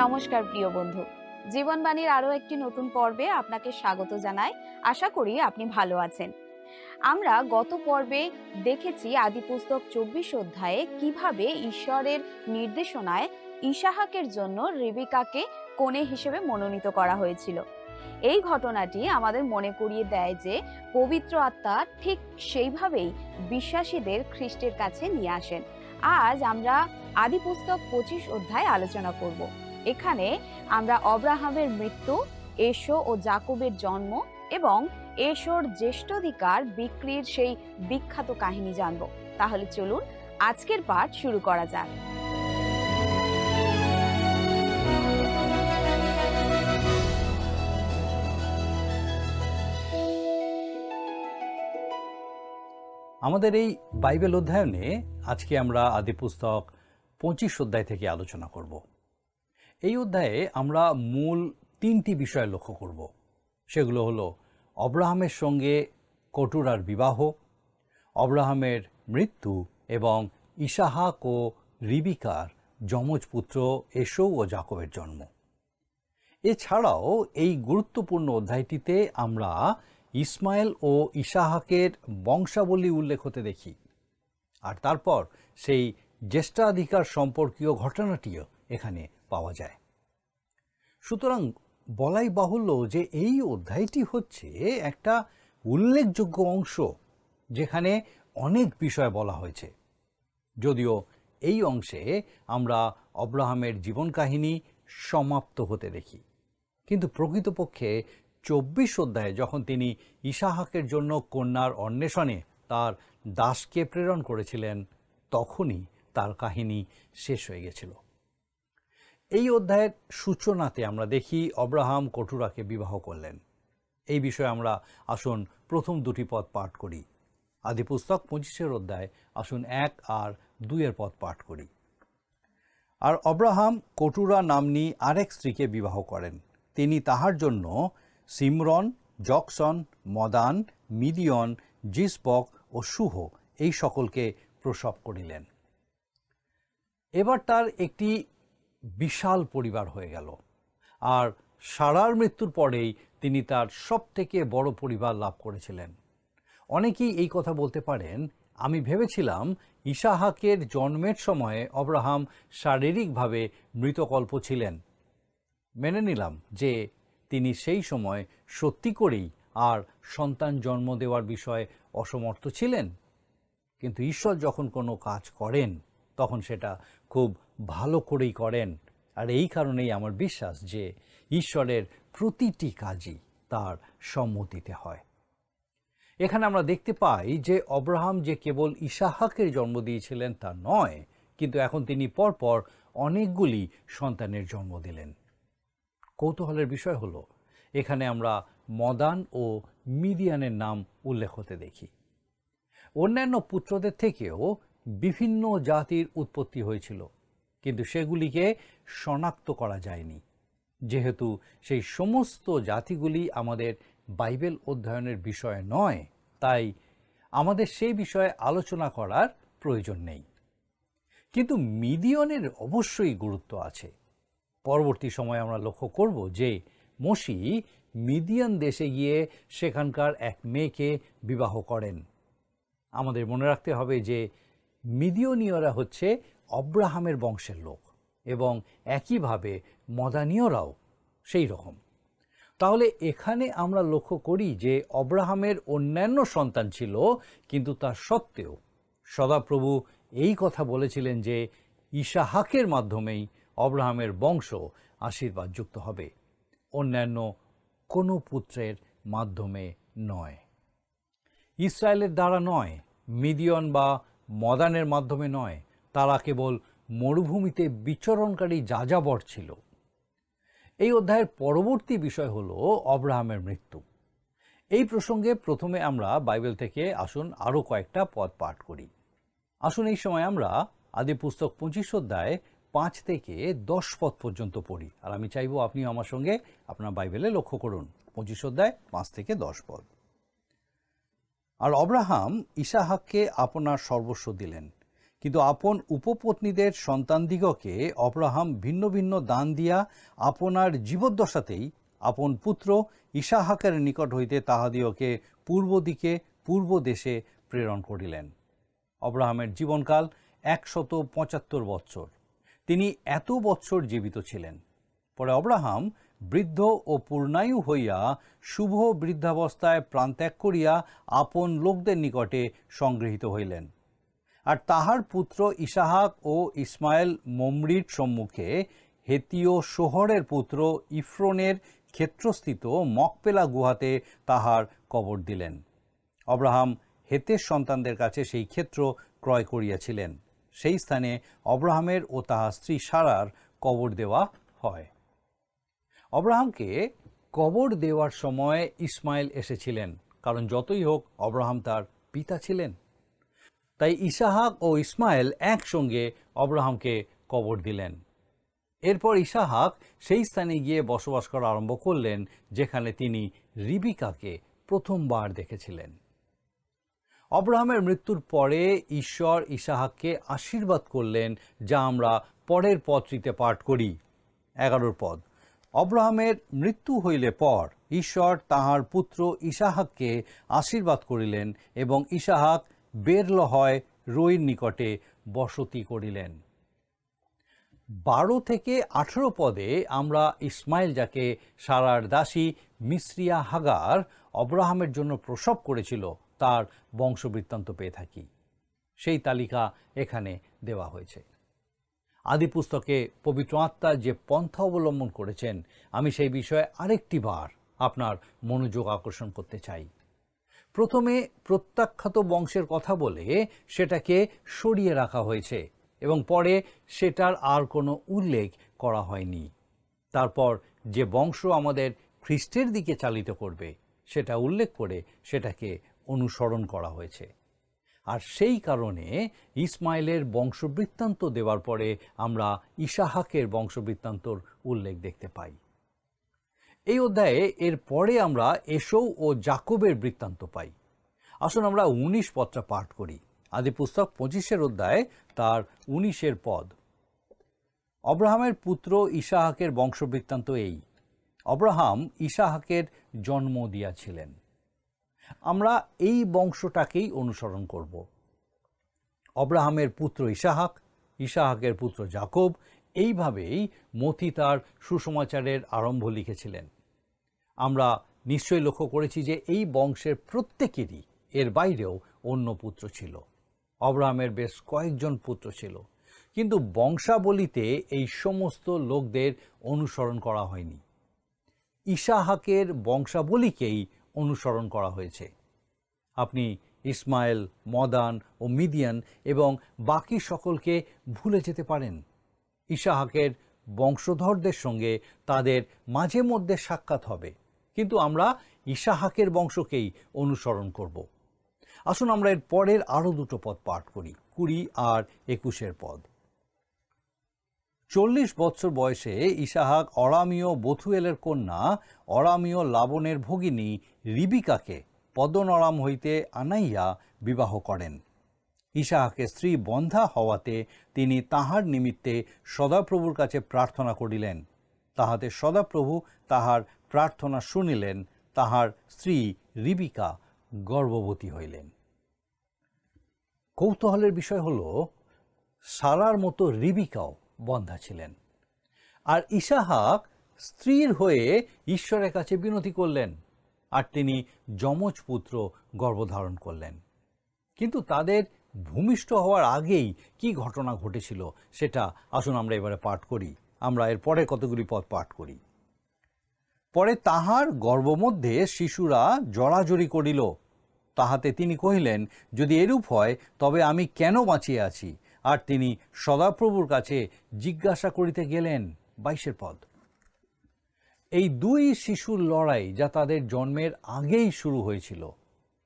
নমস্কার প্রিয় বন্ধু, জীবনবাণীর আরো একটি নতুন পর্বে আপনাকে স্বাগত জানাই। আশা করি আপনি ভালো আছেন। আমরা গত পর্বে দেখেছি আদিপুস্তক 24 অধ্যায়ে কিভাবে ঈশ্বরের নির্দেশনায় ইসাহাকের জন্য রেবেকাকে কনে হিসেবে মনোনীত করা হয়েছিল। এই ঘটনাটি আমাদের মনে করিয়ে দেয় যে পবিত্র আত্মা ঠিক সেইভাবেই বিশ্বাসীদের খ্রিস্টের কাছে নিয়ে আসেন। আজ আমরা আদিপুস্তক 25 অধ্যায় আলোচনা করব। এখানে আমরা অব্রাহামের মৃত্যু, এশো ও জাকবের জন্ম এবং এশোর জ্যেষ্ঠাধিকার বিক্রির সেই বিখ্যাত কাহিনী জানব। তাহলে চলুন আজকের পাঠ শুরু করা যাক। আমাদের এই বাইবেল অধ্যয়নে আজকে আমরা আদিপুস্তক 25 অধ্যায় থেকে আলোচনা করব। এই অধ্যায়ে আমরা মূল 3টি বিষয় লক্ষ্য করব। সেগুলো হলো অব্রাহামের সঙ্গে কটুরার বিবাহ, অব্রাহামের মৃত্যু এবং ইসাহাক ও রিবিকার যমজ পুত্র এশো ও জাকবের জন্ম। এছাড়াও এই গুরুত্বপূর্ণ অধ্যায়টিতে আমরা ইসমাইল ও ইসাহাকের বংশাবলী উল্লেখ হতে দেখি, আর তারপর সেই জ্যেষ্ঠাধিকার সম্পর্কীয় ঘটনাটিও এখানে পাওয়া যায়। সুতরাং বলাই বাহুল্য যে এই অধ্যায়টি হচ্ছে একটা উল্লেখযোগ্য অংশ যেখানে অনেক বিষয় বলা হয়েছে। যদিও এই অংশে আমরা অব্রাহামের জীবন কাহিনী সমাপ্ত হতে দেখি, কিন্তু প্রকৃতপক্ষে 24 অধ্যায়ে যখন তিনি ইসাহাকের জন্য কন্যার অন্বেষণে তার দাসকে প্রেরণ করেছিলেন, তখনই তার কাহিনী শেষ হয়ে গেছিল। এই অধ্যায়ের সূচনাতে আমরা দেখি অব্রাহাম কটুরাকে বিবাহ করলেন। এই বিষয়ে আমরা আসুন প্রথম দুটি পদ পাঠ করি। আদিপুস্তক 25 অধ্যায় আসুন 1 আর 2 পদ পাঠ করি। আর অব্রাহাম কটুরা নাম্নী আরেক স্ত্রীকে বিবাহ করেন। তিনি তাহার জন্য সিমরন, জকসন, মদান, মিদিয়ন, জিসবক ও সুহ এই সকলকে প্রসব করিলেন। এবার তার একটি বিশাল পরিবার হয়ে গেল, আর সারার মৃত্যুর পরেই তিনি তার সবথেকে বড় পরিবার লাভ করেছিলেন। অনেকেই এই কথা বলতে পারেন, আমি ভেবেছিলাম ইসাহাকের জন্মের সময়ে অব্রাহাম শারীরিকভাবে মৃতকল্প ছিলেন। মেনে নিলাম যে তিনি সেই সময় সত্যি করেই আর সন্তান জন্ম দেওয়ার বিষয়ে অসমর্থ ছিলেন, কিন্তু ঈশ্বর যখন কোনো কাজ করেন তখন সেটা খুব ভালো করেই করেন। আর এই কারণেই আমার বিশ্বাস যে ঈশ্বরের প্রতিটি কাজই তার সম্মতিতে হয়। এখানে আমরা দেখতে পাই যে অব্রাহাম যে কেবল ইসাহাকের জন্ম দিয়েছিলেন তা নয়, কিন্তু এখন তিনি পরপর অনেকগুলি সন্তানের জন্ম দিলেন। কৌতূহলের বিষয় হলো, এখানে আমরা মদান ও মিদিয়ানের নাম উল্লেখ হতে দেখি। অন্যান্য পুত্রদের থেকেও বিভিন্ন জাতির উৎপত্তি হয়েছিল, কিন্তু সেগুলিকে শনাক্ত করা যায়নি। যেহেতু সেই সমস্ত জাতিগুলি আমাদের বাইবেল অধ্যয়নের বিষয় নয়, তাই আমাদের সেই বিষয়ে আলোচনা করার প্রয়োজন নেই। কিন্তু মিদিয়নের অবশ্যই গুরুত্ব আছে। পরবর্তী সময়ে আমরা লক্ষ্য করব যে মোশি মিদিয়ান দেশে গিয়ে সেখানকার এক মেয়েকে বিবাহ করেন। আমাদের মনে রাখতে হবে যে মিদিয়নীয়রা হচ্ছে অব্রাহামের বংশের লোক, এবং একইভাবে মদানীয়রাও সেই রকম। তাহলে এখানে আমরা লক্ষ্য করি যে অব্রাহামের অন্যান্য সন্তান ছিল, কিন্তু তা সত্ত্বেও সদাপ্রভু এই কথা বলেছিলেন যে ইসাহাকের মাধ্যমেই অব্রাহামের বংশ আশীর্বাদযুক্ত হবে, অন্যান্য কোনো পুত্রের মাধ্যমে নয়। ইসরায়েলের দ্বারা নয়, মিদিয়ন বা মদানের মাধ্যমে নয়, তারা কেবল মরুভূমিতে বিচরণকারী যাযাবর ছিল। এই অধ্যায়ের পরবর্তী বিষয় হল অব্রাহামের মৃত্যু। এই প্রসঙ্গে প্রথমে আমরা বাইবেল থেকে আসুন আরও কয়েকটা পদ পাঠ করি। আসুন এই সময় আমরা আদিপুস্তক 25 অধ্যায় 5 থেকে 10 পদ পর্যন্ত পড়ি, আর আমি চাইব আপনি আমার সঙ্গে আপনার বাইবেলে লক্ষ্য করুন। 25 অধ্যায় 5 থেকে 10 পদ। আর অব্রাহাম ইসাহাককে আপনার সর্বস্ব দিলেন, কিন্তু আপন উপপত্নীদের সন্তানদিগকে অব্রাহাম ভিন্ন ভিন্ন দান দিয়া আপনার জীবদ্দশাতেই আপন পুত্র ইসাহাকের নিকট হইতে তাহাদিওকে পূর্ব দিকে পূর্ব দেশে প্রেরণ করিলেন। অব্রাহামের জীবনকাল 175 বৎসর। তিনি এত বৎসর জীবিত ছিলেন। পরে অব্রাহাম বৃদ্ধ ও পূর্ণায়ু হইয়া শুভ বৃদ্ধাবস্থায় প্রাণত্যাগ করিয়া আপন লোকদের নিকটে সংগৃহীত হইলেন। আর তাহার পুত্র ইসাহাক ও ইসমাইল মমরির সম্মুখে হেতীয় সোহরের পুত্র ইফ্রনের ক্ষেত্রস্থিত মকপেলা গুহাতে তাহার কবর দিলেন। অব্রাহাম হেতের সন্তানদের কাছে সেই ক্ষেত্র ক্রয় করিয়াছিলেন। সেই স্থানে অব্রাহামের ও তাহার স্ত্রী সারার কবর দেওয়া হয়। অব্রাহামকে কবর দেওয়ার সময় ইসমাইল এসেছিলেন, কারণ যতই হোক অব্রাহাম তার পিতা ছিলেন। তাই ইসাহাক ও ইসমাইল একসঙ্গে অব্রাহামকে কবর দিলেন। এরপর ইসাহাক সেই স্থানে গিয়ে বসবাস করা আরম্ভ করলেন, যেখানে তিনি রিবিকাকে প্রথমবার দেখেছিলেন। অব্রাহামের মৃত্যুর পরে ঈশ্বর ইসাহাককে আশীর্বাদ করলেন, যা আমরা পরের পদটিতে পাঠ করি। 11 পদ। অব্রাহামের মৃত্যু হইলে পর ঈশ্বর তাহার পুত্র ইসাহাককে আশীর্বাদ করিলেন এবং ইসাহাক বেরলহয় রইর নিকটে বসতি করিলেন। 12 থেকে 18 পদে আমরা ইসমাইল, যাকে সারার দাসী মিসরিয়া হাগার অব্রাহামের জন্য প্রসব করেছিল, তার বংশবৃত্তান্ত পেয়ে থাকি। সেই তালিকা এখানে দেওয়া হয়েছে। আদি পুস্তকে পবিত্র আত্মা যে পন্থা অবলম্বন করেছেন, আমি সেই বিষয়ে আরেকটি বার আপনার মনোযোগ আকর্ষণ করতে চাই। প্রথমে প্রত্যাখ্যাত বংশের কথা বলে সেটাকে সরিয়ে রাখা হয়েছে এবং পরে সেটার আর কোনো উল্লেখ করা হয়নি। তারপর যে বংশ আমাদের খ্রিস্টের দিকে চালিত করবে সেটা উল্লেখ করে সেটাকে অনুসরণ করা হয়েছে। আর সেই কারণে ইসমাইলের বংশবৃত্তান্ত দেওয়ার পরে আমরা ইসাহাকের বংশবৃত্তান্তর উল্লেখ দেখতে পাই। এই অধ্যায়ে এর পরে আমরা এসৌ ও জাকবের বৃত্তান্ত পাই। আসুন আমরা 19 পদটা পাঠ করি। আদি পুস্তক 25 অধ্যায় তার 19 পদ। অব্রাহামের পুত্র ইসাহাকের বংশবৃত্তান্ত এই। অব্রাহাম ইসাহাকের জন্ম দিয়াছিলেন। আমরা এই বংশটাকেই অনুসরণ করব। অব্রাহামের পুত্র ইসাহাক, ইসাহাকের পুত্র জাকব, এইভাবেই মথি তার সুসমাচারের আরম্ভ লিখেছিলেন। আমরা নিশ্চয়ই লক্ষ্য করেছি যে এই বংশের প্রত্যেকেরই এর বাইরেও অন্য পুত্র ছিল। অব্রাহামের বেশ কয়েকজন পুত্র ছিল, কিন্তু বংশাবলিতে এই সমস্ত লোকদের অনুসরণ করা হয়নি। ইসাহাকের বংশাবলীকেই অনুসরণ করা হয়েছে। আপনি ইসমাইল, মদান ও মিদিয়ান এবং বাকি সকলকে ভুলে যেতে পারেন। ইসাহাকের বংশধরদের সঙ্গে তাদের মাঝে মধ্যে সাক্ষাৎ হবে, কিন্তু আমরা ইসাহাকের বংশকেই অনুসরণ করব। আসুন আমরা এর পরের আরও দুটো পদ পাঠ করি, 20 আর 21 পদ। 40 বৎসর বয়সে ইসাহাক অরামীয় বথুয়েলের কন্যা অরামীয় লাবনের ভগিনী রিবিকাকে পদ্দনরাম হইতে আনাইয়া বিবাহ করেন। ইসাহাকের স্ত্রী বন্ধা হওয়াতে তিনি তাহার নিমিত্তে সদাপ্রভুর কাছে প্রার্থনা করিলেন। তাহাতে সদাপ্রভু তাহার প্রার্থনা শুনিলেন। তাহার স্ত্রী রিবিকা গর্ভবতী হইলেন। কৌতূহলের বিষয় হল, সারার মতো রিবিকাও বন্ধা ছিলেন। আর ইসাহাক স্ত্রীর হয়ে ঈশ্বরের কাছে বিনতি করলেন, আর তিনি যমজ পুত্র গর্ভধারণ করলেন। কিন্তু তাদের ভূমিষ্ঠ হওয়ার আগেই কি ঘটনা ঘটেছিল সেটা আসুন আমরা এবারে পাঠ করি। আমরা এর পরে কতগুলি পদ পাঠ করি। পরে তাহার গর্ভমধ্যে শিশুরা জড়াজড়ি করিল। তাহাতে তিনি কহিলেন, যদি এরূপ হয় তবে আমি কেন বাঁচিয়ে আছি? আর তিনি সদাপ্রভুর কাছে জিজ্ঞাসা করিতে গেলেন। 22 পদ। এই দুই শিশুর লড়াই, যা তাদের জন্মের আগেই শুরু হয়েছিল,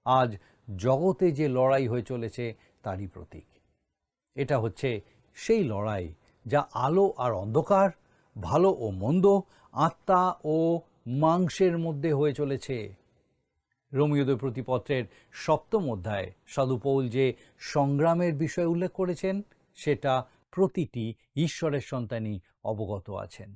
আজ জগতে যে লড়াই হয়ে চলেছে তারই প্রতীক। এটা হচ্ছে সেই লড়াই যা আলো আর অন্ধকার, ভালো ও মন্দ, আত্মা ও মাংসের মধ্যে হয়ে চলেছে। রোমীয়দের প্রতি পত্রের 7ম অধ্যায়ে সাধু পৌল যে সংগ্রামের বিষয় উল্লেখ করেছেন সেটা প্রতিটি ঈশ্বরের সন্তানই অবগত আছেন।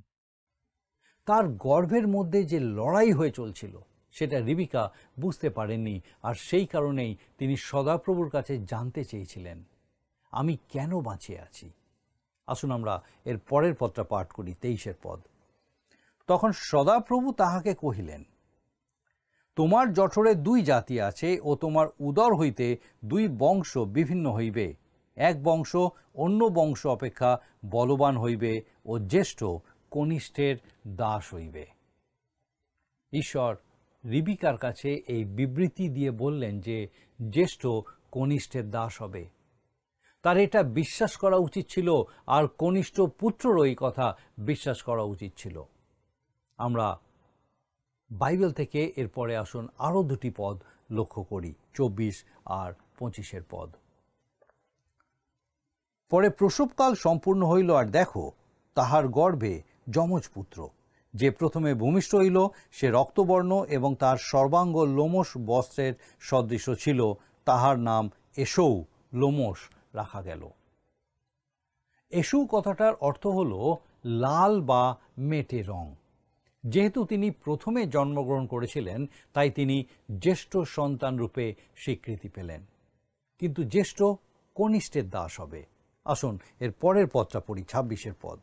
তার গর্ভের মধ্যে যে লড়াই হয়ে চলছিল সেটা রিবিকা বুঝতে পারেননি, আর সেই কারণেই তিনি সদাপ্রভুর কাছে জানতে চেয়েছিলেন, আমি কেন বাঁচিয়ে আছি। আসুন আমরা এর পরের পদটা পাঠ করি, 23 পদ। তখন সদাপ্রভু তাহাকে কহিলেন, তোমার জঠরে 2 জাতি আছে ও তোমার উদর হইতে 2 বংশ বিভিন্ন হইবে, এক বংশ অন্য বংশ অপেক্ষা বলবান হইবে ও জ্যেষ্ঠ কনিষ্ঠের দাস হইবে। ঈশ্বর রিবিকার কাছে এই বিবৃতি দিয়ে বললেন যে জ্যেষ্ঠ কনিষ্ঠের দাস হবে। তার এটা বিশ্বাস করা উচিত ছিল, আর কনিষ্ঠ পুত্ররও এই কথা বিশ্বাস করা উচিত ছিল। আমরা বাইবেল থেকে এরপরে আসুন আরও 2টি পদ লক্ষ্য করি, 24 আর 25 পদ। পরে প্রসবকাল সম্পূর্ণ হইল, আর দেখো তাহার গর্ভে যমজ পুত্র। যে প্রথমে ভূমিষ্ঠ হইল সে রক্তবর্ণ এবং তার সর্বাঙ্গ লোমশ বস্ত্রের সদৃশ ছিল, তাহার নাম এসৌ লোমশ রাখা গেল। এসৌ কথাটার অর্থ হল লাল বা মেটে রং। যেহেতু তিনি প্রথমে জন্মগ্রহণ করেছিলেন তাই তিনি জ্যেষ্ঠ সন্তান রূপে স্বীকৃতি পেলেন, কিন্তু জ্যেষ্ঠ কনিষ্ঠের দাস হবে। আসুন এর পরের পদটা পড়ি, 26 পদ।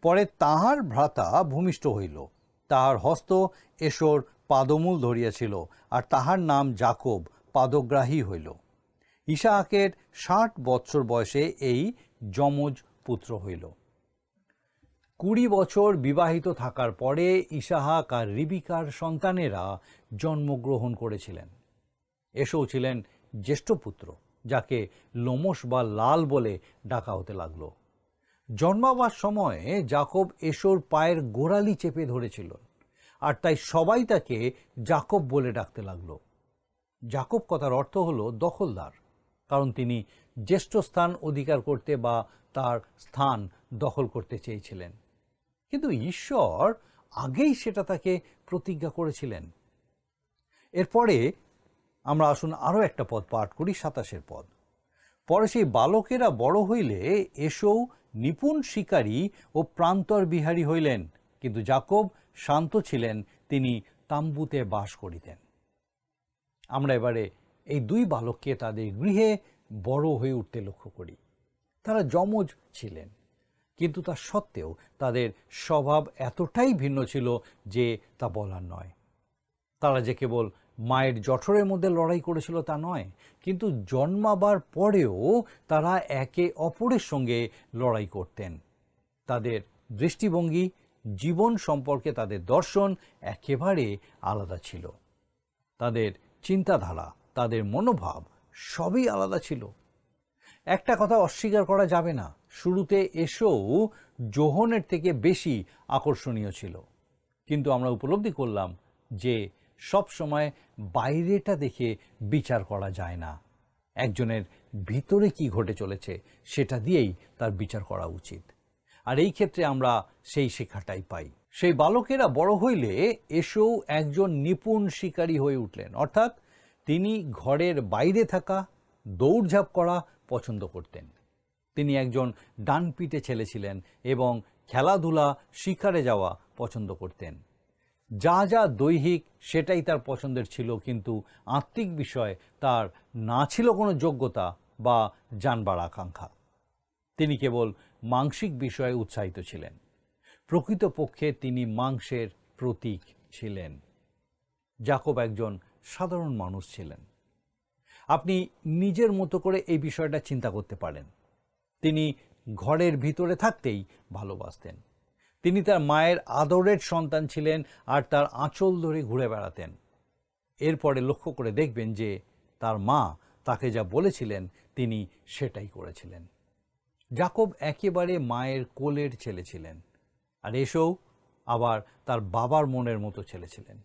পরে তাহার ভ্রাতা ভূমিষ্ঠ হইল, তাহার হস্ত এসোর পাদমূল ধরিয়াছিল, আর তাহার নাম যাকব পাদগ্রাহী হইল। ইসাহাকের 60 বৎসর বয়সে এই যমজ পুত্র হইল। 20 বছর বিবাহিত থাকার পরে ইসাহাক আর রিবিকার সন্তানেরা জন্মগ্রহণ করেছিলেন। এসৌ ছিলেন জ্যেষ্ঠ পুত্র, যাকে লোমশ বা লাল বলে ডাকা হতে লাগলো। জন্মাবার সময়ে যাকব এসোর পায়ের গোড়ালি চেপে ধরেছিল, আর তাই সবাই তাকে যাকব বলে ডাকতে লাগলো। যাকব কথার অর্থ হলো দখলদার, কারণ তিনি জ্যেষ্ঠ স্থান অধিকার করতে বা তার স্থান দখল করতে চেয়েছিলেন, কিন্তু ঈশ্বর আগেই সেটা তাকে প্রতিজ্ঞা করেছিলেন। এরপরে আমরা আসুন আরও একটা পদ পাঠ করি, 27 পদ। পরে সেই বালকেরা বড় হইলে এসৌ নিপুণ শিকারী ও প্রান্তর বিহারী হইলেন, কিন্তু যাকব শান্ত ছিলেন, তিনি তাম্বুতে বাস করিতেন। আমরা এবারে এই 2 বালককে তাদের গৃহে বড় হয়ে উঠতে লক্ষ্য করি। তারা যমজ ছিলেন, কিন্তু তা সত্ত্বেও তাদের স্বভাব এতটাই ভিন্ন ছিল যে তা বলার নয়। তারা যে কেবল মায়ের জঠরের মধ্যে লড়াই করেছিল তা নয়, কিন্তু জন্মাবার পরেও তারা একে অপরের সঙ্গে লড়াই করতেন। তাদের দৃষ্টিভঙ্গি, জীবন সম্পর্কে তাদের দর্শন একেবারে আলাদা ছিল। তাদের চিন্তাধারা, তাদের মনোভাব সবই আলাদা ছিল। একটা কথা অস্বীকার করা যাবে না, শুরুতে এসৌ যোহনের থেকে বেশি আকর্ষণীয় ছিল, কিন্তু আমরা উপলব্ধি করলাম যে সব সময় বাইরেটা দেখে বিচার করা যায় না। একজনের ভিতরে কি ঘটে চলেছে সেটা দিয়েই তার বিচার করা উচিত, আর এই ক্ষেত্রে আমরা সেই শিক্ষাটাই পাই। সেই বালকেরা বড় হইলে এসৌ একজন নিপুণ শিকারী হয়ে উঠলেন, অর্থাৎ তিনি ঘরের বাইরে থাকা, দৌড়ঝাঁপ করা পছন্দ করতেন। তিনি একজন ডানপিটে ছেলে ছিলেন এবং খেলাধুলা, শিকারে যাওয়া পছন্দ করতেন। যা যা দৈহিক সেটাই তার পছন্দের ছিল, কিন্তু আত্মিক বিষয়ে তার না ছিল কোনো যোগ্যতা বা জানবার আকাঙ্ক্ষা। তিনি কেবল মাংসিক বিষয়ে উৎসাহিত ছিলেন। প্রকৃতপক্ষে তিনি মাংসের প্রতীক ছিলেন। যাকব একজন সাধারণ মানুষ ছিলেন। আপনি নিজের মতো করে এই বিষয়টা চিন্তা করতে পারেন। তিনি ঘরের ভিতরে থাকতেই ভালোবাসতেন। তিনি তার মায়ের আদরের সন্তান ছিলেন আর তার আঁচল ধরে ঘুরে বেড়াতেন। এরপরে লক্ষ্য করে দেখবেন যে তার মা তাকে যা বলেছিলেন তিনি সেটাই করেছিলেন। যাকব একেবারে মায়ের কোলের ছেলে ছিলেন, আর এসৌ আবার তার বাবার মনের মতো ছেলে ছিলেন।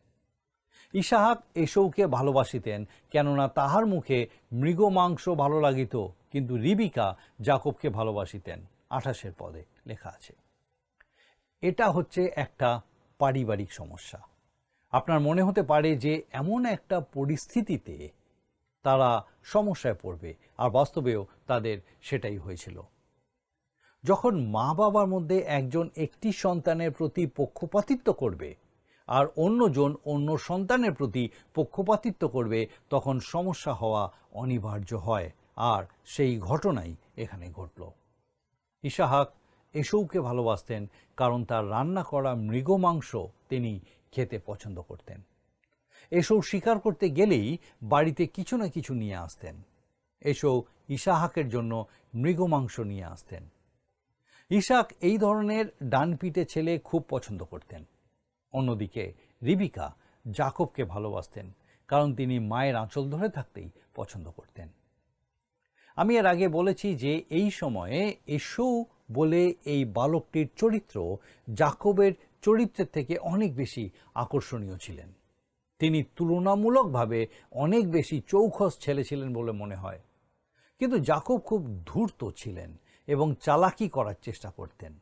ইসাহাক এসৌকে ভালোবাসিতেন, কেননা তাহার মুখে মৃগ মাংস ভালো লাগিত, কিন্তু রিবিকা যাকবকে ভালোবাসিতেন। 28 পদে লেখা আছে। এটা হচ্ছে একটা পারিবারিক সমস্যা। আপনার মনে হতে পারে যে এমন একটা পরিস্থিতিতে তারা সমস্যায় পড়বে, আর বাস্তবেও তাদের সেটাই হয়েছিল। যখন মা বাবার মধ্যে একজন একটি সন্তানের প্রতি পক্ষপাতিত্ব করবে আর অন্যজন অন্য সন্তানের প্রতি পক্ষপাতিত্ব করবে, তখন সমস্যা হওয়া অনিবার্য হয়, আর সেই ঘটনাই এখানে ঘটল। ইসাহাক এসৌকে ভালোবাসতেন কারণ তার রান্না করা মৃগ মাংস তিনি খেতে পছন্দ করতেন। এসৌ শিকার করতে গেলেই বাড়িতে কিছু না কিছু নিয়ে আসতেন। এসৌ ইসাহাকের জন্য মৃগ মাংস নিয়ে আসতেন। ইসাক এই ধরনের ডানপিটে ছেলে খুব পছন্দ করতেন। অন্যদিকে রিবিকা জাকবকে ভালোবাসতেন কারণ তিনি মায়ের আঁচল ধরে থাকতেই পছন্দ করতেন। আমি এর আগে বলেছি যে এই সময়ে এসৌ বলে এই বালকটির চরিত্র জাকবের চরিত্রের থেকে অনেক বেশি আকর্ষণীয় ছিলেন। তিনি তুলনামূলকভাবে অনেক বেশি চৌখস ছেলে ছিলেন বলে মনে হয়, কিন্তু জাকব খুব ধূর্ত ছিলেন এবং চালাকি করার চেষ্টা করতেন।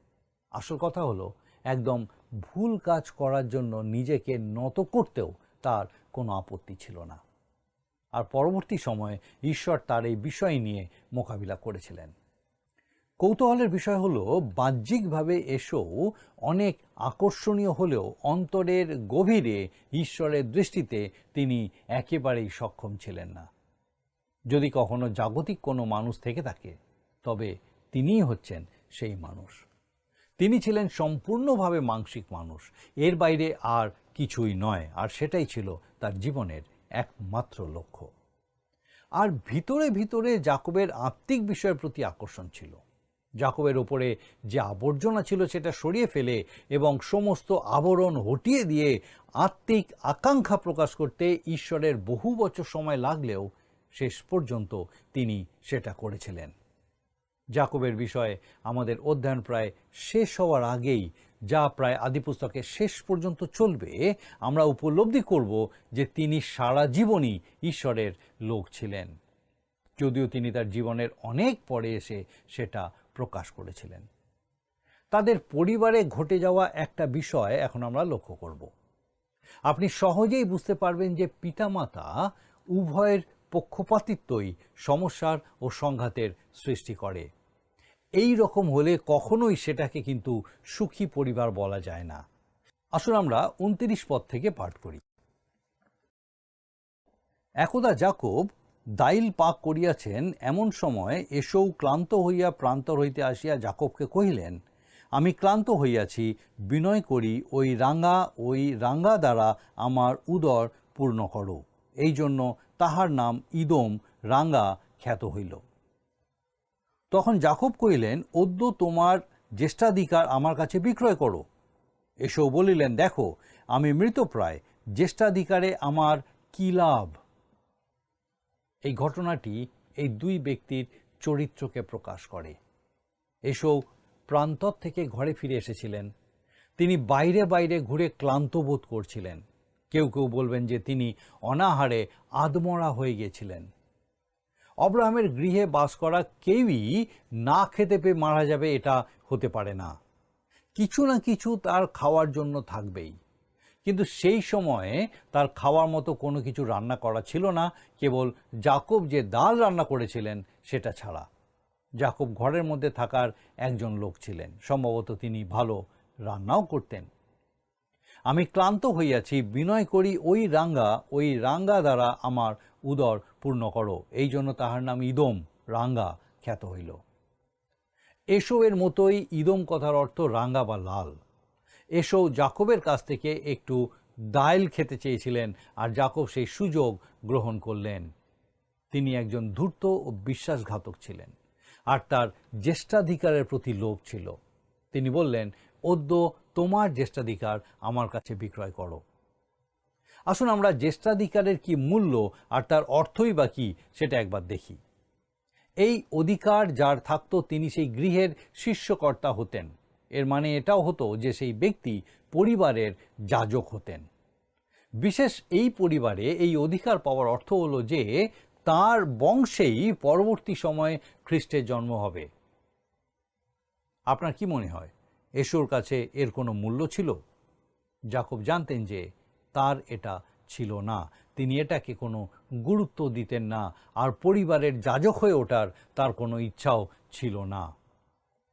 আসল কথা হলো, একদম ভুল কাজ করার জন্য নিজেকে নত করতেও তার কোনো আপত্তি ছিল না। আর পরবর্তী সময়ে ঈশ্বর তার এই বিষয় নিয়ে মোকাবিলা করেছিলেন। কৌতূহলের বিষয় হলো, বাহ্যিকভাবে এসৌ অনেক আকর্ষণীয় হলেও অন্তরের গভীরে ঈশ্বরের দৃষ্টিতে তিনি একেবারেই সক্ষম ছিলেন না। যদি কখনো জাগতিক কোনো মানুষ থেকে থাকে, তবে তিনিই হচ্ছেন সেই মানুষ। তিনি ছিলেন সম্পূর্ণভাবে মাংসিক মানুষ, এর বাইরে আর কিছুই নয়, আর সেটাই ছিল তার জীবনের একমাত্র লক্ষ্য। আর ভিতরে ভিতরে জাকবের আত্মিক বিষয়ের প্রতি আকর্ষণ ছিল। জাকবের ওপরে যে আবর্জনা ছিল সেটা সরিয়ে ফেলে এবং সমস্ত আবরণ হটিয়ে দিয়ে আত্মিক আকাঙ্ক্ষা প্রকাশ করতে ঈশ্বরের বহু বছর সময় লাগলেও শেষ পর্যন্ত তিনি সেটা করেছিলেন। জাকবের বিষয়ে আমাদের অধ্যয়ন প্রায় শেষ হওয়ার আগেই, যা প্রায় আদিপুস্তকের শেষ পর্যন্ত চলবে, আমরা উপলব্ধি করব যে তিনি সারা জীবনই ঈশ্বরের লোক ছিলেন, যদিও তিনি তার জীবনের অনেক পরে এসে সেটা প্রকাশ করেছিলেন। তাদের পরিবারে ঘটে যাওয়া একটা বিষয় এখন আমরা লক্ষ্য করব। আপনি সহজেই বুঝতে পারবেন যে পিতামাতা উভয়ের পক্ষপাতিত্বই সমস্যার ও সংঘাতের সৃষ্টি করে। এই রকম হলে কখনোই সেটাকে কিন্তু সুখী পরিবার বলা যায় না। আসুন আমরা 29 পদ থেকে পাঠ করি। একদা জাকব দাইল পাক করিয়াছেন, এমন সময় এসৌ ক্লান্ত হইয়া প্রান্তর হইতে আসিয়া জাকবকে কহিলেন, আমি ক্লান্ত হইয়াছি, বিনয় করি ওই রাঙ্গা দ্বারা আমার উদর পূর্ণ করো। এই জন্য তাহার নাম ইদোম রাঙ্গা খ্যাত হইল। তখন জাকব কহিলেন, অদ্য তোমার জ্যেষ্ঠাধিকার আমার কাছে বিক্রয় করো। এসৌ বলিলেন, দেখো আমি মৃতপ্রায়, জ্যেষ্ঠাধিকারে আমার কি লাভ? এই ঘটনাটি এই দুই ব্যক্তির চরিত্রকে প্রকাশ করে। এসৌ প্রান্তর থেকে ঘরে ফিরে এসেছিলেন। তিনি বাইরে বাইরে ঘুরে ক্লান্ত বোধ করছিলেন। কেউ কেউ বলবেন যে তিনি অনাহারে আধমরা হয়ে গিয়েছিলেন। অব্রাহামের গৃহে বাস করা কেউই না খেতে পেয়ে মারা যাবে, এটা হতে পারে না। কিছু না কিছু তার খাওয়ার জন্য থাকবেই, কিন্তু সেই সময়ে তার খাওয়ার মতো কোনো কিছু রান্না করা ছিল না, কেবল জাকব যে ডাল রান্না করেছিলেন সেটা ছাড়া। জাকব ঘরের মধ্যে থাকার একজন লোক ছিলেন, সম্ভবত তিনি ভালো রান্নাও করতেন। আমি ক্লান্ত হইয়াছি, বিনয় করি ওই রাঙ্গা দ্বারা আমার উদর পূর্ণ করো। এই জন্য তাহার নাম ইদোম রাঙ্গা খ্যাত হইল। এসৌয়ের মতোই ইদোম কথার অর্থ রাঙ্গা বা লাল। এসৌ জাকবের কাছ থেকে একটু ডাইল খেতে চেয়েছিলেন, আর জাকব সেই সুযোগ গ্রহণ করলেন। তিনি একজন ধূর্ত ও বিশ্বাসঘাতক ছিলেন, আর তার জ্যেষ্ঠাধিকারের প্রতি লোভ ছিল। তিনি বললেন, অদ্য তোমার জ্যেষ্ঠাধিকার আমার কাছে বিক্রয় করো। আসুন আমরা জ্যেষ্ঠাধিকারের কি মূল্য আর তার অর্থই বা কি সেটা একবার দেখি। এই অধিকার যার থাকতো তিনি সেই গৃহের শীর্ষকর্তা হতেন। এর মানে এটাও হতো যে সেই ব্যক্তি পরিবারের যাজক হতেন। বিশেষ এই পরিবারে এই অধিকার পাওয়ার অর্থ হলো যে তার বংশেই পরবর্তী সময়ে খ্রিস্টের জন্ম হবে। আপনার কি মনে হয় এসৌর কাছে এর কোনো মূল্য ছিল? জাকব জানতেন যে তার এটা ছিল না। তিনি এটাকে কোনো গুরুত্ব দিতেন না, আর পরিবারের যাজক হয়ে ওঠার তার কোনো ইচ্ছাও ছিল না।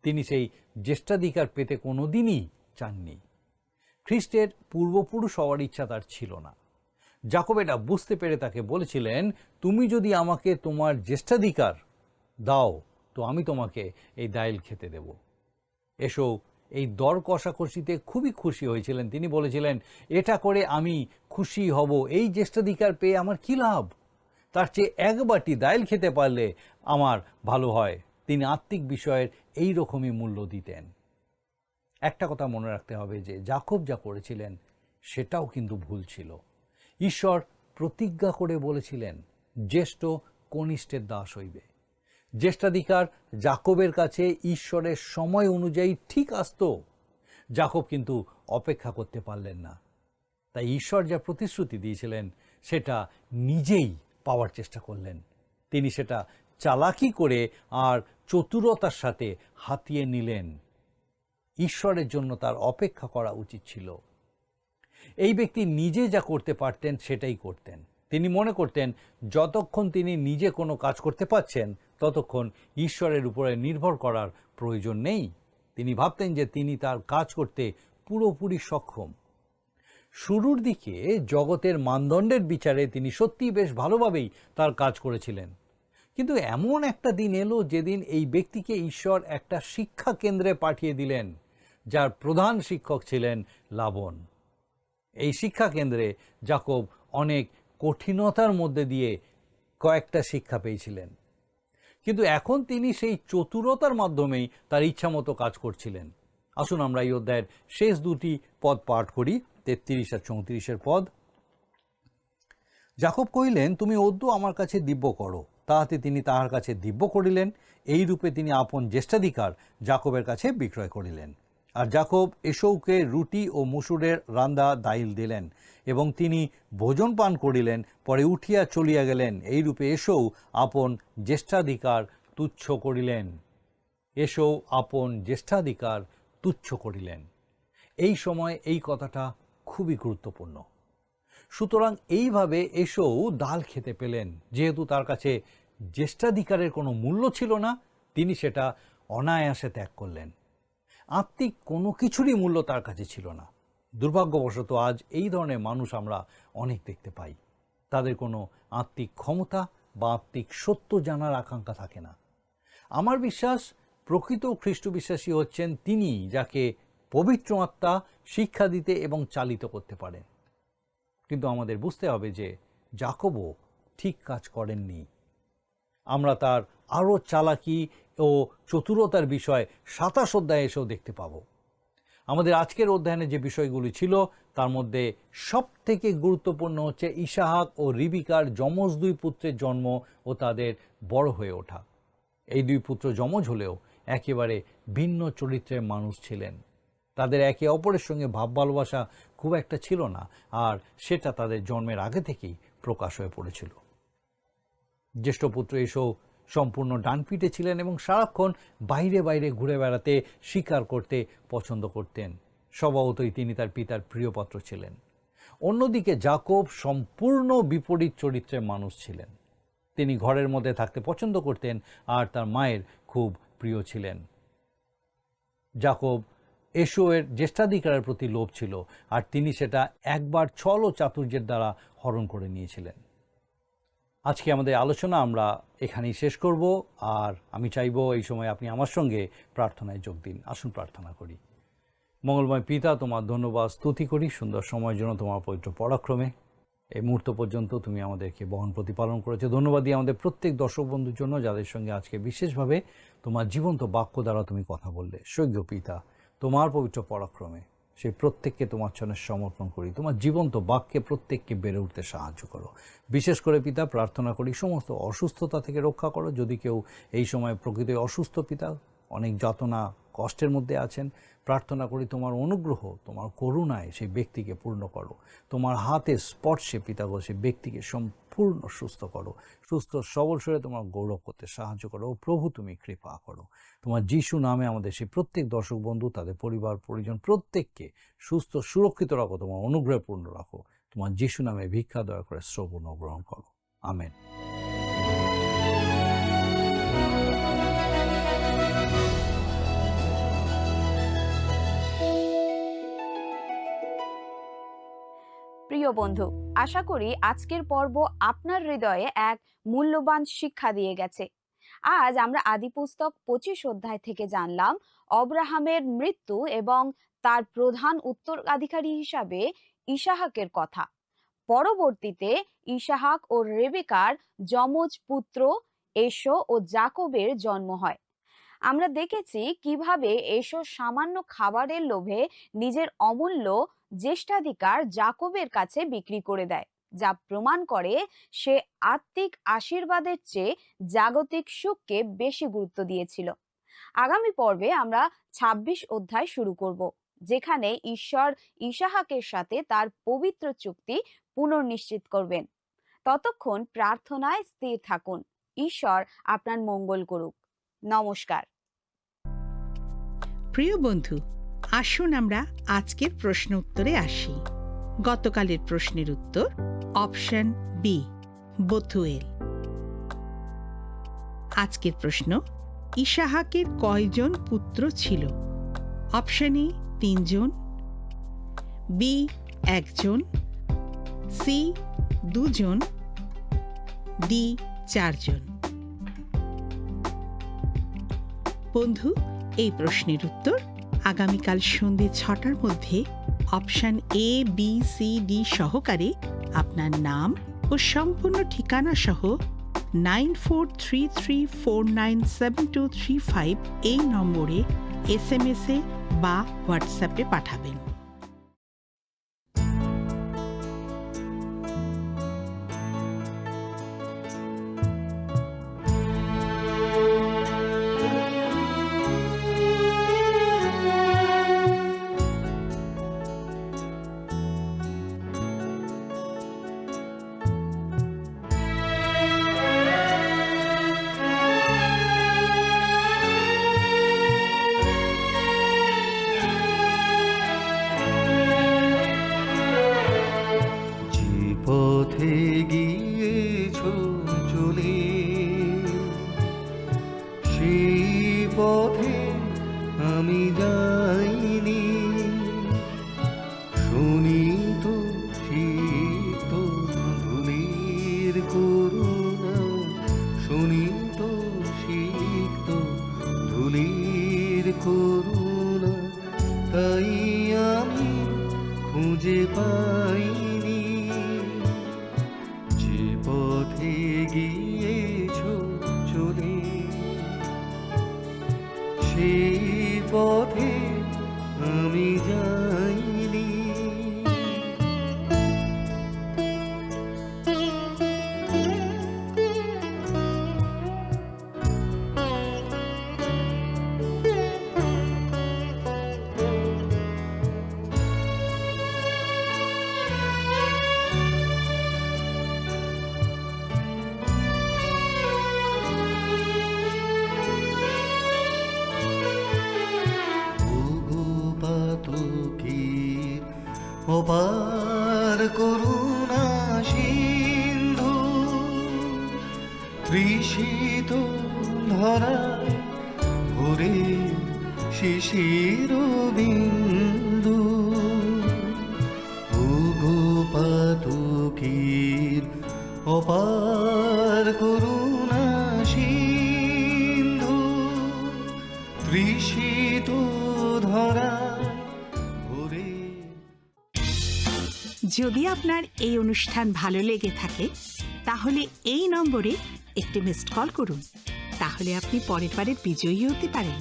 তিনি সেই জ্যেষ্ঠাধিকার পেতে কোনো দিনই চাননি। খ্রিস্টের পূর্বপুরুষ হওয়ার ইচ্ছা তার ছিল না। যাকব এটা বুঝতে পেরে তাকে বলেছিলেন, তুমি যদি আমাকে তোমার জ্যেষ্ঠাধিকার দাও তো আমি তোমাকে এই দাইল খেতে দেব। এসো এই দর কষাকষিতে খুবই খুশি হয়েছিলেন। তিনি বলেছিলেন, এটা করে আমি খুশি হব, এই জ্যেষ্ঠাধিকার পেয়ে আমার কী লাভ, তার চেয়ে এক বাটি দাইল খেতে পারলে আমার ভালো হয়। তিনি আত্মিক বিষয়ের এই রকমই মূল্য দিতেন। একটা কথা মনে রাখতে হবে যে যাকব যা করেছিলেন সেটাও কিন্তু ভুল ছিল। ঈশ্বর প্রতিজ্ঞা করে বলেছিলেন, জ্যেষ্ঠ কনিষ্ঠের দাস হইবে। জ্যেষ্ঠাধিকার যাকবের কাছে ঈশ্বরের সময় অনুযায়ী ঠিক আসত। যাকব কিন্তু অপেক্ষা করতে পারলেন না। তাই ঈশ্বর যা প্রতিশ্রুতি দিয়েছিলেন সেটা নিজেই পাওয়ার চেষ্টা করলেন। তিনি সেটা চালাকি করে আর চতুরতার সাথে হাতিয়ে নিলেন। ঈশ্বরের জন্য তার অপেক্ষা করা উচিত ছিল। এই ব্যক্তি নিজে যা করতে পারতেন সেটাই করতেন। তিনি মনে করতেন যতক্ষণ তিনি নিজে কোনো কাজ করতে পারছেন ততক্ষণ ঈশ্বরের উপরে নির্ভর করার প্রয়োজন নেই। তিনি ভাবতেন যে তিনি তার কাজ করতে পুরোপুরি সক্ষম। শুরুর দিকে জগতের মানদণ্ডের বিচারে তিনি সত্যিই বেশ ভালোভাবেই তার কাজ করেছিলেন। কিন্তু এমন একটা দিন এলো যেদিন এই ব্যক্তিকে ঈশ্বর একটা শিক্ষা কেন্দ্রে পাঠিয়ে দিলেন, যার প্রধান শিক্ষক ছিলেন লাবন। এই শিক্ষা কেন্দ্রে যাকব অনেক কঠিনতার মধ্যে দিয়ে কয়েকটা শিক্ষা পেয়েছিলেন, কিন্তু এখন তিনি সেই চতুরতার মাধ্যমেই তার ইচ্ছামতো কাজ করছিলেন। আসুন আমরা এই অধ্যায়ের শেষ দুটি পদ পাঠ করি, 33 আর 34 পদ। যাকব কহিলেন, তুমি অদ্য আমার কাছে দিব্য করো। তাহাতে তিনি তাহার কাছে দিব্য করিলেন। এই রূপে তিনি আপন জ্যেষ্ঠাধিকার যাকবের কাছে বিক্রয় করিলেন। আর যাকব এসৌকে রুটি ও মুসুরের রান্দা দাইল দিলেন, এবং তিনি ভোজন পান করিলেন। পরে উঠিয়া চলিয়া গেলেন। এই রূপে এসৌ আপন জ্যেষ্ঠাধিকার তুচ্ছ করিলেন। এসৌ আপন জ্যেষ্ঠাধিকার তুচ্ছ করিলেন। এই সময় এই কথাটা খুবই গুরুত্বপূর্ণ। সুতরাং এইভাবে এসৌ ডাল খেতে পেলেন। যেহেতু তার কাছে জ্যেষ্ঠাধিকারের কোনো মূল্য ছিল না, তিনি সেটা অনায়াসে ত্যাগ করলেন। আত্মিক কোনো কিছুরই মূল্য তার কাছে ছিল না। দুর্ভাগ্যবশত আজ এই ধরনের মানুষ আমরা অনেক দেখতে পাই। তাদের কোনো আত্মিক ক্ষমতা বা আত্মিক সত্য জানার আকাঙ্ক্ষা থাকে না। আমার বিশ্বাস প্রকৃত খ্রিস্ট বিশ্বাসী হচ্ছেন তিনি, যাকে পবিত্র আত্মা শিক্ষা দিতে এবং চালিত করতে পারেন। কিন্তু আমাদের বুঝতে হবে যে যাকবও ঠিক কাজ করেননি। আমরা তার আরও চালাকি ও চতুরতার বিষয় 27 অধ্যায়ে এসেও দেখতে পাব। আমাদের আজকের অধ্যয়নে যে বিষয়গুলি ছিল তার মধ্যে সব থেকে গুরুত্বপূর্ণ হচ্ছে ইসাহাক ও রিবিকার যমজ 2 পুত্রের জন্ম ও তাদের বড় হয়ে ওঠা। এই 2 পুত্র যমজ হলেও একেবারে ভিন্ন চরিত্রের মানুষ ছিলেন। তাদের একে অপরের সঙ্গে ভাব ভালোবাসা খুব একটা ছিল না, আর সেটা তাদের জন্মের আগে থেকেই প্রকাশ হয়ে পড়েছিল। জ্যেষ্ঠ পুত্র এসৌ সম্পূর্ণ ডানপিটে ছিলেন এবং সারাক্ষণ বাইরে বাইরে ঘুরে বেড়াতে, শিকার করতে পছন্দ করতেন। স্বভাবতই তিনি তার পিতার প্রিয়পাত্র ছিলেন। অন্যদিকে যাকব সম্পূর্ণ বিপরীত চরিত্রের মানুষ ছিলেন। তিনি ঘরের মধ্যে থাকতে পছন্দ করতেন আর তার মায়ের খুব প্রিয় ছিলেন। যাকব এসৌয়ের জ্যেষ্ঠাধিকারের প্রতি লোভ ছিল, আর তিনি সেটা একবার ছল ও চাতুর্যের দ্বারা হরণ করে নিয়েছিলেন। আজকে আমাদের আলোচনা আমরা এখানেই শেষ করব, আর আমি চাইব এই সময় আপনি আমার সঙ্গে প্রার্থনায় যোগ দিন। আসুন প্রার্থনা করি। মঙ্গলময় পিতা, তোমার ধন্যবাদ স্তুতি করি সুন্দর সময়ের জন্য, তোমার পবিত্র পরাক্রমে এই মুহূর্ত পর্যন্ত তুমি আমাদেরকে বহন প্রতিপালন করেছো। ধন্যবাদ দিই আমাদের প্রত্যেক দর্শক বন্ধুর জন্য, যাদের সঙ্গে আজকে বিশেষভাবে তোমার জীবন্ত বাক্য দ্বারা তুমি কথা বললে। সৈক্য পিতা, তোমার পবিত্র পরাক্রমে সেই প্রত্যেককে তোমার চরণে সমর্পণ করি। তোমার জীবন্ত বাক্যে প্রত্যেককে বেড়ে উঠতে সাহায্য করো। বিশেষ করে পিতা, প্রার্থনা করি সমস্ত অসুস্থতা থেকে রক্ষা করো। যদি কেউ এই সময় প্রকৃত অসুস্থ পিতা, অনেক যাতনা কষ্টের মধ্যে আছেন, প্রার্থনা করি তোমার অনুগ্রহ, তোমার করুণায় সেই ব্যক্তিকে পূর্ণ করো। তোমার হাতে স্পর্শে পিতাগো সেই ব্যক্তিকে সম্পূর্ণ সুস্থ করো। সুস্থ সবল শরীরে তোমার গৌরব করতে সাহায্য করো। প্রভু, তুমি কৃপা করো। তোমার যিশু নামে আমাদের সেই প্রত্যেক দর্শক বন্ধু, তাদের পরিবার পরিজন প্রত্যেককে সুস্থ সুরক্ষিত রাখো, তোমার অনুগ্রহে পূর্ণ রাখো। তোমার যিশু নামে ভিক্ষা দয়া করে শ্রবণ ও গ্রহণ করো। আমেন। প্রিয় বন্ধু, আশা করি আজকের পর্ব আপনার হৃদয়ে এক মূল্যবান শিক্ষা দিয়ে গেছে। আজ আমরা আদিপুস্তক 25 অধ্যায় থেকে জানলাম অব্রাহামের মৃত্যু এবং তার প্রধান উত্তরাধিকারী হিসাবে ইসাহাকের কথা। পরবর্তীতে ইসাহাক ও রেবেকার যমজ পুত্র এশো ও জাকবের জন্ম হয়। আমরা দেখেছি কিভাবে এশো সামান্য খাবারের লোভে নিজের অমূল্য জ্যেষ্ঠাধিকার জাকবের কাছে বিক্রি করে দেয়, যা প্রমাণ করে সে আত্মিক আশীর্বাদের চেয়ে জাগতিক সুখকে বেশি গুরুত্ব দিয়েছিল। আগামী পর্বে আমরা 26 অধ্যায় শুরু করব, যেখানে ঈশ্বর ইসাহাকের সাথে তার পবিত্র চুক্তি পুনর্নিশ্চিত করবেন। ততক্ষণ প্রার্থনায় স্থির থাকুন। ঈশ্বর আপনার মঙ্গল করুক। নমস্কার। প্রিয় বন্ধু, আসুন আমরা আজকের প্রশ্ন উত্তরে আসি। গতকালের প্রশ্নের উত্তর অপশন বি, বথুয়েল। আজকের প্রশ্ন, ইসাহাকের কয়জন পুত্র ছিল? অপশন এ 3 জন, বি 1 জন, সি 2 জন, ডি 4 জন। বন্ধু, এই প্রশ্নের উত্তর আগামীকাল সন্ধ্যে 6টার মধ্যে option A, B, C, D সহকারে আপনার নাম ও সম্পূর্ণ ঠিকানা সহ 9433497235 এই নম্বরে SMS-এ বা হোয়াটসঅ্যাপে পাঠাবেন। পথে গিয়েছো চলে, সেই পথে আমি যাইনি। শুনি তো শীত ধুলির করুণা, শুনি তো শীত ধুলির করুণা, তাই আমি খুঁজে পাইনি। যে পথে গিয়েছো চলে, সেই পথে আমি যাইনি। অপার করুণা সিন্ধু, তৃষিত ধরায় ভরে শিশির বিন্দু। ওগো পাতকীর অপার করুণা সিন্ধু, তৃষিত ধরায় ভরে। যদি আপনার এই অনুষ্ঠান ভালো লেগে থাকে তাহলে এই নম্বরে একটি মিসড কল করুন, তাহলে আপনি পরের বারের বিজয়ী হতে পারেন।